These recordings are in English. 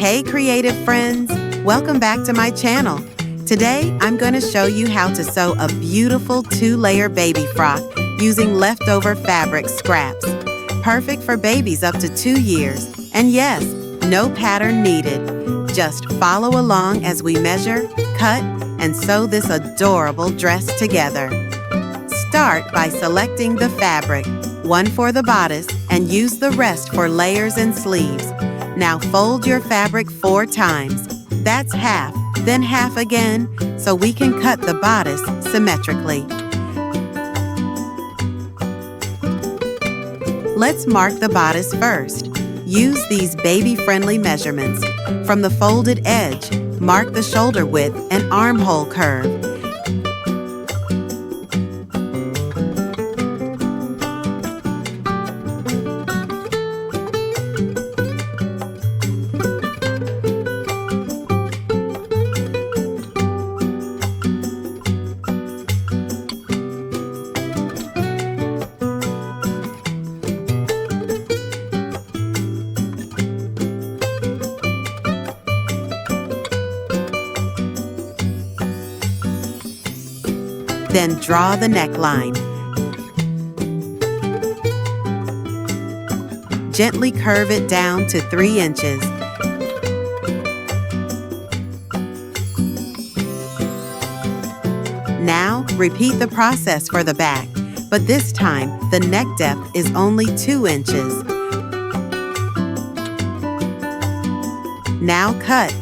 Hey creative friends, welcome back to my channel. Today I'm going to show you how to sew a beautiful 2-layer baby frock using leftover fabric scraps. Perfect for babies up to 2 years. And yes, no pattern needed. Just follow along as we measure, cut, and sew this adorable dress together. Start by selecting the fabric, one for the bodice, and use the rest for layers and sleeves. Now fold your fabric 4 times. That's half, then half again, so we can cut the bodice symmetrically. Let's mark the bodice first. Use these baby-friendly measurements. From the folded edge, mark the shoulder width and armhole curve. Then draw the neckline. Gently curve it down to 3 inches. Now, repeat the process for the back, but this time the neck depth is only 2 inches. Now cut.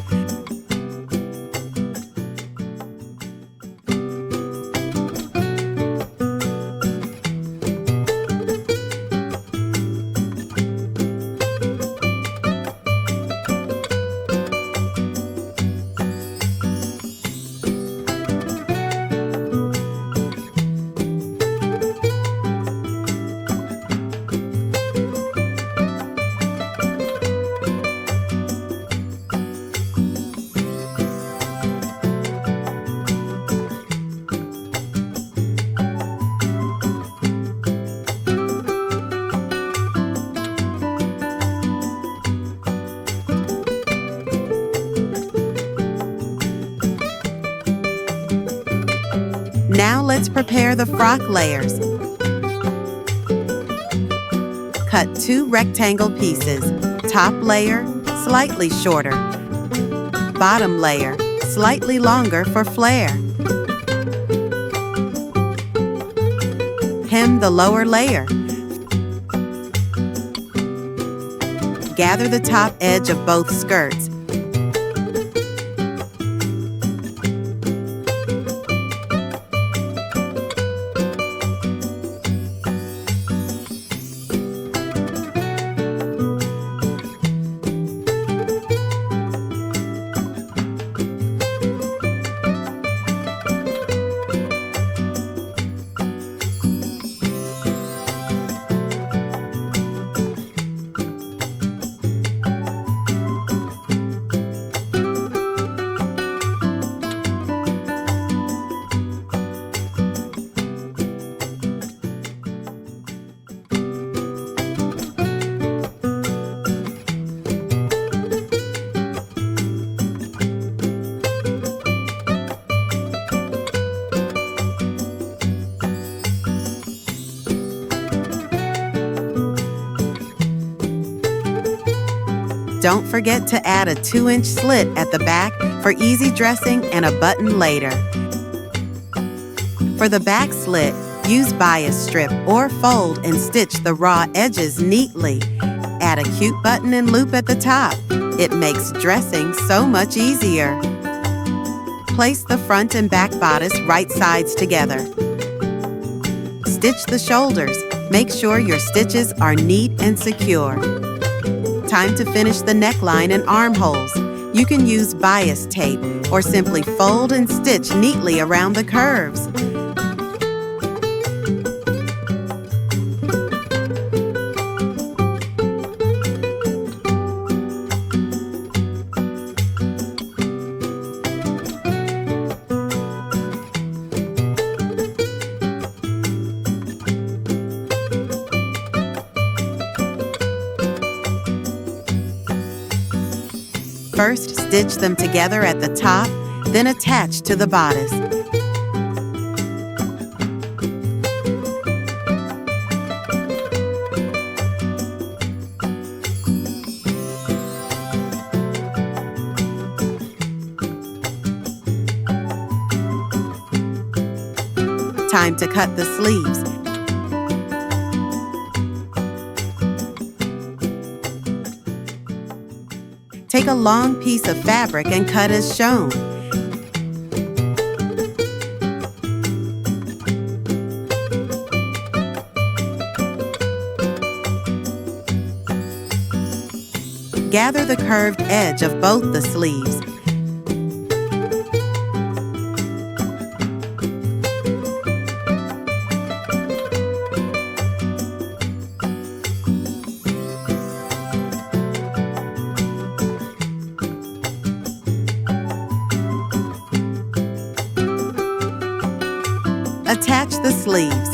Now let's prepare the frock layers. Cut 2 rectangle pieces. Top layer, slightly shorter. Bottom layer, slightly longer for flare. Hem the lower layer. Gather the top edge of both skirts. Don't forget to add a 2-inch slit at the back for easy dressing and a button later. For the back slit, use bias strip or fold and stitch the raw edges neatly. Add a cute button and loop at the top. It makes dressing so much easier. Place the front and back bodice right sides together. Stitch the shoulders. Make sure your stitches are neat and secure. Time to finish the neckline and armholes. You can use bias tape or simply fold and stitch neatly around the curves. First, stitch them together at the top, then attach to the bodice. Time to cut the sleeves. Take a long piece of fabric and cut as shown. Gather the curved edge of both the sleeves. Attach the sleeves.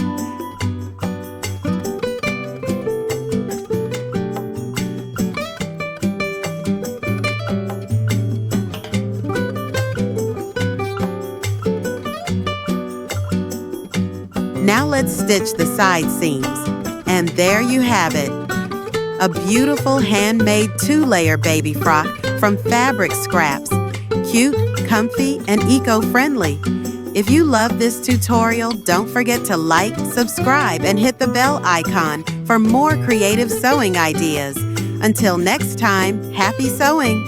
Now let's stitch the side seams. And there you have it. A beautiful handmade 2-layer baby frock from fabric scraps. Cute, comfy, and eco-friendly. If you love this tutorial, don't forget to like, subscribe, and hit the bell icon for more creative sewing ideas. Until next time, happy sewing!